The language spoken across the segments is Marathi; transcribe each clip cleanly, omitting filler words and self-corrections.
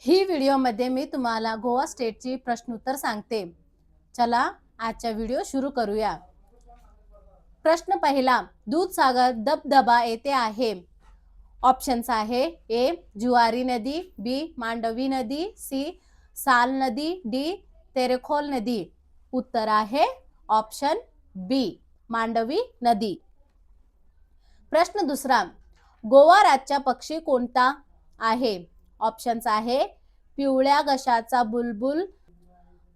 ही व्हिडिओमध्ये मी तुम्हाला गोवा स्टेटची प्रश्नोत्तर सांगते। चला आजचा व्हिडिओ सुरू करूया। प्रश्न पहिला, दूधसागर धबधबा येथे आहे। ऑप्शन्स आहे ए जुआरी नदी, बी मांडवी नदी, सी साल नदी, डी तेरेखोल नदी। उत्तर आहे ऑप्शन बी मांडवी नदी। प्रश्न दुसरा, गोवा राज्य पक्षी कोणता आहे? ऑप्शन्स आहे पिवळ्या घशाचा बुलबुल,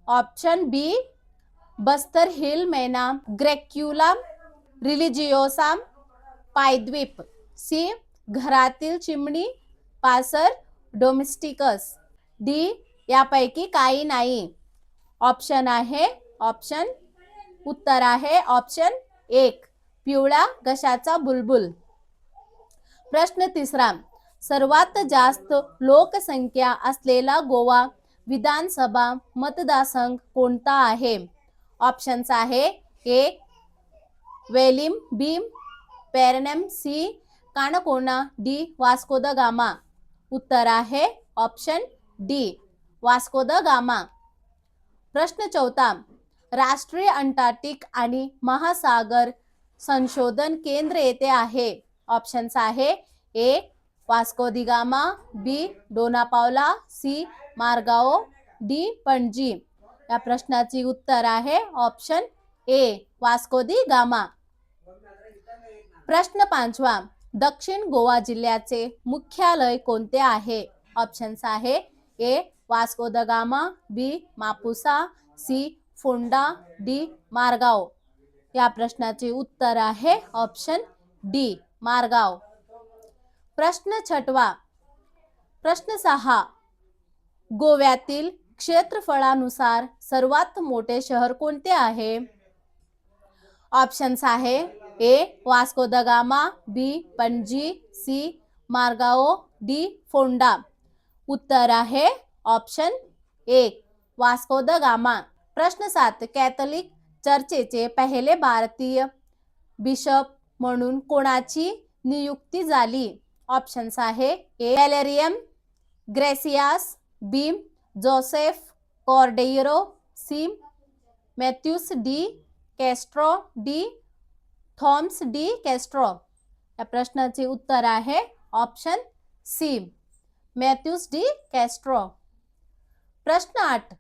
ऑप्शन बी बस्तर हिल मैना, ग्रेक्युला रिलिजियोसा, पायद्वीप, सी घरातील चिमणी, पासर डोमेस्टिकस, डी यापैकी काही नाही। ऑप्शन आहे उत्तर आहे ऑप्शन एक पिवळ्या घशाचा बुलबुल। प्रश्न तिसरा, सर्वात जास्त लोकसंख्या असलेला गोवा विधानसभा मतदारसंघ कोणता आहे? ऑप्शन्स आहे A Velim, B Pernem, C Canacona, D Vasco da Gama. उत्तर आहे ऑप्शन डी वास्को द गामा। प्रश्न चौथा, राष्ट्रीय अंटार्क्टिक आणि महासागर संशोधन केंद्र येथे आहे। ऑप्शन्स आहे A Vasco the gamma, B Dona Paula, C Margao, D Panaji. या प्रश्नाची उत्तर आहे option A Vasco the gamma. प्रश्न पाचवा, दक्षिण गोवा जिल्ह्याचे मुख्यालय कोणते आहे? ऑप्शन्स आहे A Vasco da Gama, B Mapusa, C Ponda, D Margao. या प्रश्नाचे उत्तर आहे ऑप्शन डी मार्गाओ। प्रश्न छठवा, प्रश्न 6, गोव्यातील क्षेत्रफळानुसार सर्वात मोठे शहर कोणते आहे? ऑप्शन्स आहे A Vasco da Gama, B Panaji, C Margao, D Ponda. उत्तर आहे ऑप्शन ए वास्को द गामा। प्रश्न 7, कॅथोलिक चर्चेचे पहिले भारतीय बिशप म्हणून कोणाची नियुक्ती झाली? ऑप्शन्स आहे A Valerian Gracias, B Joseph Cordeiro, C Matheus de Castro, D Thomas de Castro. या प्रश्नाचे उत्तर आहे ऑप्शन सी मॅथ्यूस डी कॅस्ट्रो। प्रश्न 8,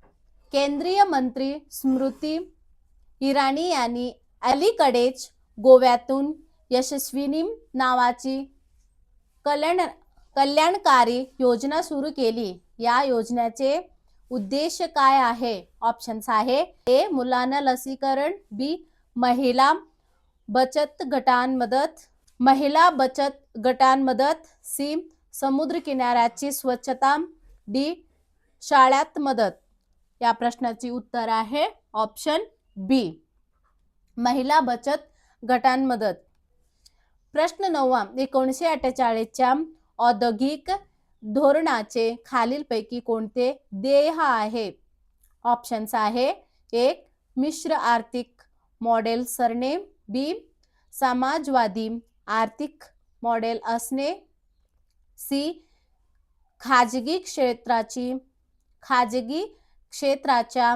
केंद्रीय मंत्री स्मृती इराणी यांनी अलीकडेच गोव्यातून यशस्विनी नावाची कल्याणकारी योजना सुरू केली। या योजनेचे उद्देश काय आहे? ऑप्शन्स आहे ए मुलांना लसीकरण, बी महिला बचत गटांमदत, सी समुद्र किनाऱ्याची स्वच्छता, डी शाळेत मदत। या प्रश्नाची उत्तर आहे ऑप्शन बी महिला बचत गटांमदत। प्रश्न 9, 1948च्या औद्योगिक धोरणाचे खालीलपैकी कोणते ध्येय आहे? ऑप्शन्स आहे एक मिश्र आर्थिक मॉडेल सरणे, बी समाजवादी आर्थिक मॉडेल असणे, सी खाजगी क्षेत्राच्या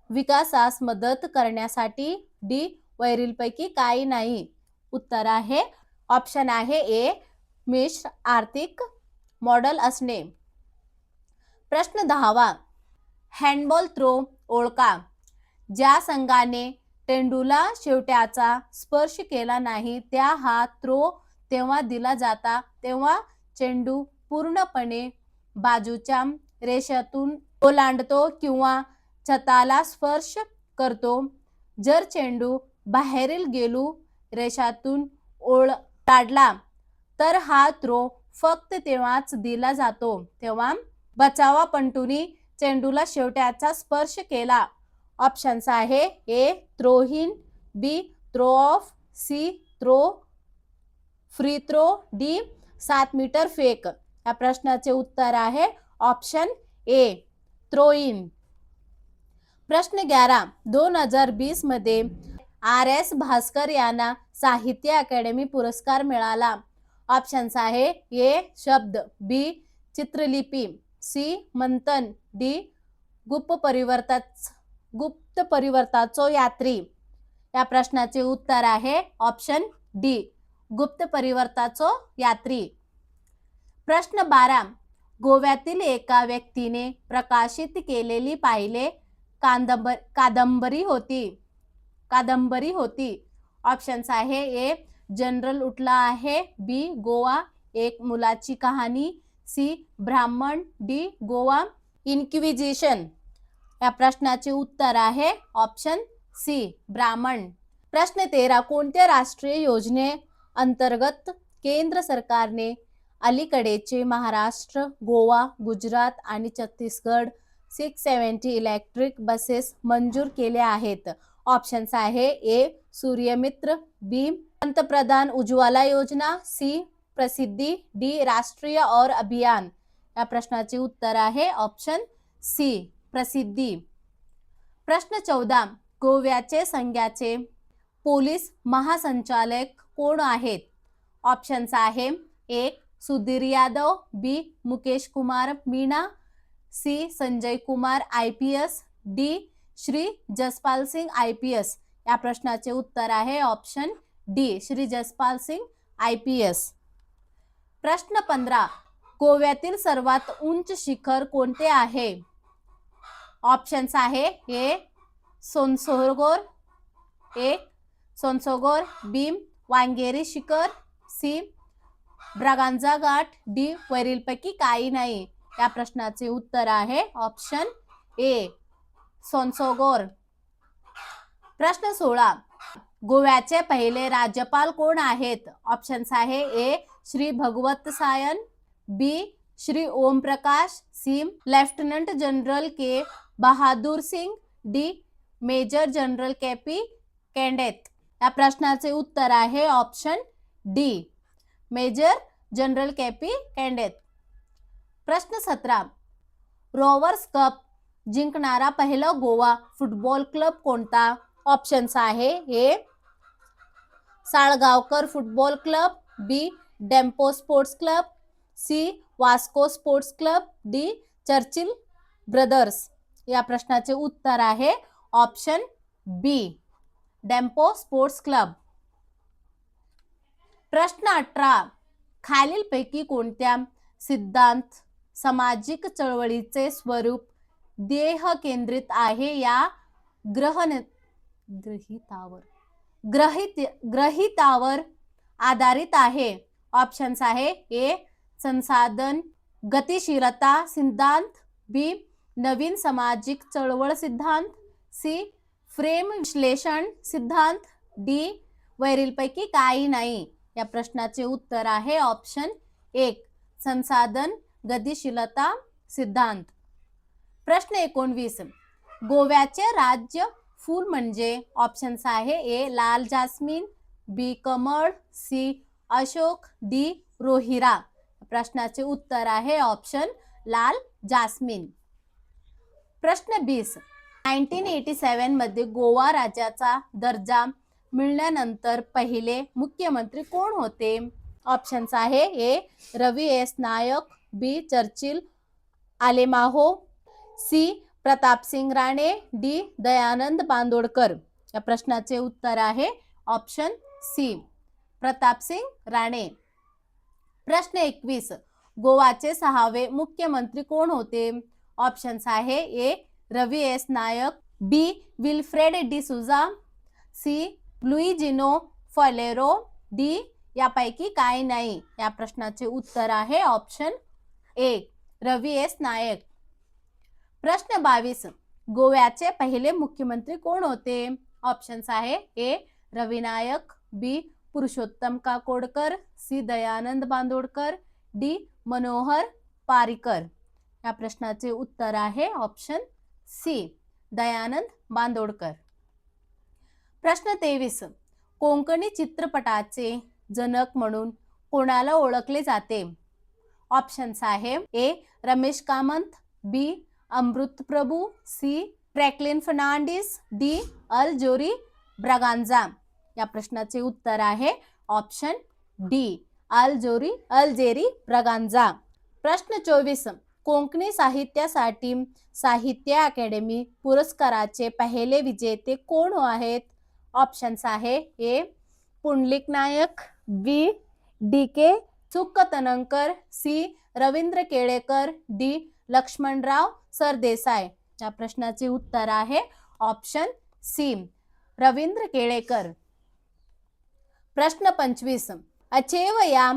विकासास मदत करण्यासाठी, डी वरीलपैकी काही नाही। उत्तर आहे ऑप्शन आहे ए मिश्र आर्थिक मॉडेल असणे। प्रश्न 10, हँडबॉल थ्रो ओळखा। ज्या संघाने चेंडूला शेवटाचा स्पर्श केला नाही त्या हा थ्रो तेव्हा दिला जाता तेव्हा चेंडू पूर्णपणे बाजूच्या रेषेतून ओलांडतो किंवा छताला स्पर्श करतो। जर चेंडू बाहेरील गेलू रेषातून ओलांडला तर हा थ्रो फक्त तेव्हाच दिला जातो तेव्हा बचावपटूंनी चेंडूला शेवटाचा स्पर्श केला। ऑप्शन्स आहे A throw in, B throw off, C throw free throw, D 7 metre फेक। या प्रश्नाचे उत्तर आहे ऑप्शन ए थ्रो इन। प्रश्न 11, 2020 मध्ये RS भास्कर यांना साहित्य अकादमी पुरस्कार मिळाला। ऑप्शन्स आहे ए शब्द, बी चित्रलिपी, सी मंथन, डी गुप्त परिवर्ताचो यात्री। या प्रश्नाचे उत्तर आहे ऑप्शन डी, गुप्त परिवर्ताचो यात्री। प्रश्न 12, गोव्यातील एका व्यक्तीने प्रकाशित केलेली पाहिले कादंबरी होती। ऑप्शन्स आहे ए जनरल उठला आहे, बी गोवा एक मुलाची कहाणी, सी ब्राह्मण, डी गोवा इन्क्विजिशन। या प्रश्नाचे उत्तर आहे ऑप्शन सी ब्राह्मण। प्रश्न 13, कोणत्या राष्ट्रीय योजने अंतर्गत केंद्र सरकारने अलीकडेचे महाराष्ट्र, गोवा, गुजरात आणि छत्तीसगड 670 इलेक्ट्रिक बसेस मंजूर केल्या आहेत? ऑप्शन्स आहे ए सूर्यमित्र, बी पंतप्रधान उज्ज्वला योजना, सी प्रसिद्धी, डी राष्ट्रीय और अभियान। या प्रश्नाचे उत्तर आहे ऑप्शन सी प्रसिद्धी। प्रश्न 14, गोव्याचे संघाचे पोलीस महासंचालक कोण आहेत? ऑप्शन्स आहे एक Sudhir Yadav, B Mukesh Kumar Meena, C Sanjay Kumar IPS, D Shri Jaspal Singh IPS। या प्रश्नाचे उत्तर आहे option D Shri Jaspal Singh IPS। प्रश्न 15, गोव्यातील सर्वात उंच शिखर कोणते आहे? ऑप्शन्स आहे ए सोनसोगोर, बी वांगेरी शिखर, सी ब्रागांजा घाट, डी वरीलपैकी काही नाही। या प्रश्नाचे उत्तर आहे ऑप्शन ए सोनसोगोर। प्रश्न 16, गोव्याचे पहिले राज्यपाल कोण आहेत? ऑप्शन्स आहे A Shri Bhagwat Sayan, B Shri Om Prakash, C lieutenant general K Bahadur Singh, D major general KP Candeth. या प्रश्नाचे उत्तर आहे option D major general KP Candeth. प्रश्न 17, रोवर्स कप जिंकणारा पहिला गोवा फुटबॉल क्लब कोणता? ऑप्शन्स आहे A Salgaocar football club, B Dempo sports club, C Vasco sports club, D Churchill Brothers. या प्रश्नाचे उत्तर आहे option B Dempo sports club. प्रश्न 18, खालीलपैकी कोणत्या सिद्धांत सामाजिक चळवळीचे स्वरूप देह केंद्रित आहे या ग्रहितावर आधारित आहे? ऑप्शन्स आहे ए संसाधन गतिशीलता सिद्धांत, बी नवीन सामाजिक चळवळ सिद्धांत, सी फ्रेम विश्लेषण सिद्धांत, डी वरीलपैकी काही नाही। या प्रश्नाचे उत्तर आहे ऑप्शन एक संसाधन गतिशीलता सिद्धांत। प्रश्न 19, गोव्याचे राज्य फूल म्हणजे? ऑप्शन्स आहे ए लाल जास्मिन, बी कमळ, सी अशोक, डी रोहिरा। प्रश्नाचे उत्तर आहे ऑप्शन लाल जास्मिन। प्रश्न 20, 1987 मध्ये गोवा राज्याचा दर्जा मिळाल्यानंतर पहिले मुख्यमंत्री कोण होते? ऑप्शन्स आहे A Ravi S Naik, B Churchill Alemao, C Pratapsingh Rane, D Dayanand Bandodkar. या प्रश्नाचे उत्तर आहे ऑप्शन सी प्रतापसिंग राणे। प्रश्न 21, गोवाचे 6वे मुख्यमंत्री कोण होते? ऑप्शन्स आहे A Ravi S Naik, B Wilfred D Suja, C लुईजिनो Faleiro, D यापैकी काही नाही। या प्रश्नाचे उत्तर आहे ऑप्शन ए रवी एस नायक। प्रश्न 22, गोव्याचे पहिले मुख्यमंत्री कोण होते? ऑप्शन्स आहे A Ravi Naik, B Purushottam Kakodkar, C Dayanand Bandodkar, D Manohar Parrikar. या प्रश्नाचे उत्तर आहे ऑप्शन सी दयानंद बांदोडकर। प्रश्न 23, कोंकणी चित्रपटाचे जनक म्हणून कोणाला ओळखले जाते? ऑप्शन्स आहे A Ramesh Kamat, B Amrit Prabhu, C Franklin Fernandes, D Aljori Braganza. या प्रश्नाचे उत्तर आहे ऑप्शन डी अल्जेरी ब्रागांजा। प्रश्न 24, कोकणी साहित्यासाठी साहित्य अकादमी पुरस्काराचे पहिले विजेते कोण आहेत? ऑप्शन्स आहे A Pundalik Naik, B D K. Sukthankar, C Ravindra Kelekar, D Laxmanrao Sardesai. या प्रश्नाचे उत्तर आहे ऑप्शन सी रवींद्र केळेकर. प्रश्न 25. अचेव या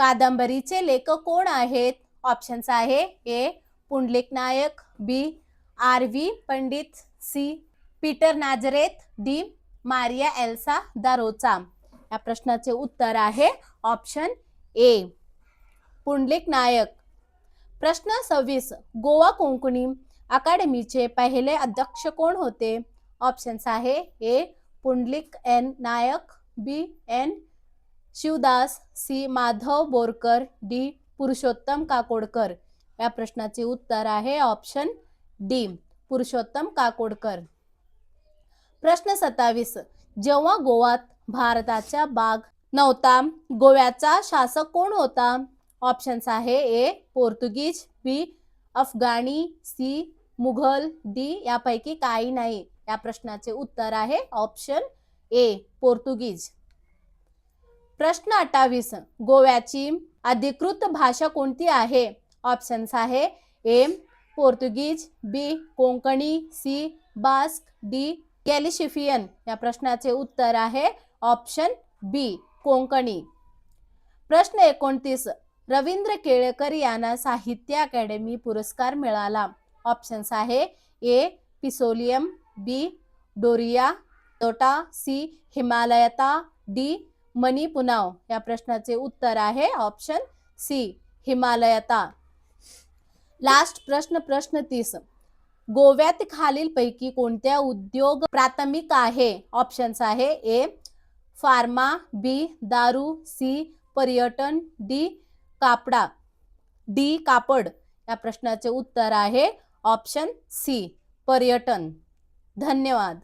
कादंबरीचे लेखक कोण आहेत? ऑप्शन्स आहे A Pundalik Naik, B R V. Pandit, C Peter Nazareth, D Maria Elsa da Rocha. या प्रश्नाचे उत्तर आहे ऑप्शन ए पुंडलिक नायक. प्रश्न 26. गोवा कोंकणी अकादमीचे पहिले अध्यक्ष कोण होते? ऑप्शन्स आहे A Pundalik N Naik, B N Shivdas, C Madhav Borkar, D Purushottam Kakodkar. या प्रश्नाचे उत्तर आहे ऑप्शन डी पुरुषोत्तम काकोडकर. प्रश्न 27. जेव्हा गोवात भारताचा भाग नव्हता गोव्याचा शासक कोण होता? ऑप्शन्स आहे ए पोर्तुगीज, बी अफगाणी, सी मुघल, डी यापैकी काही नाही. या प्रश्नाचे उत्तर आहे ऑप्शन ए पोर्तुगीज. प्रश्न 28. गोव्याची अधिकृत भाषा कोणती आहे? ऑप्शन्स आहे ए पोर्तुगीज, बी कोंकणी, सी बास्क, डी गॅलिशिफियन. या प्रश्नाचे उत्तर आहे ऑप्शन बी कोंकणी. प्रश्न 29. रवींद्र केळेकर यांना साहित्य अकादमी पुरस्कार मिळाला. ऑप्शन्स आहे ए पिसोलियम, बी डोरिया तोटा, सी हिमालयता, डी मनी पुनाव. या प्रश्नाचे उत्तर आहे ऑप्शन सी हिमालयता. लास्ट प्रश्न 30. गोव्यात खालील पैकी कोणत्या उद्योग प्राथमिक आहे? ऑप्शन्स आहे ए फार्मा, बी दारू, सी पर्यटन, डी कापड. या प्रश्नाचे उत्तर आहे ऑप्शन सी पर्यटन. धन्यवाद.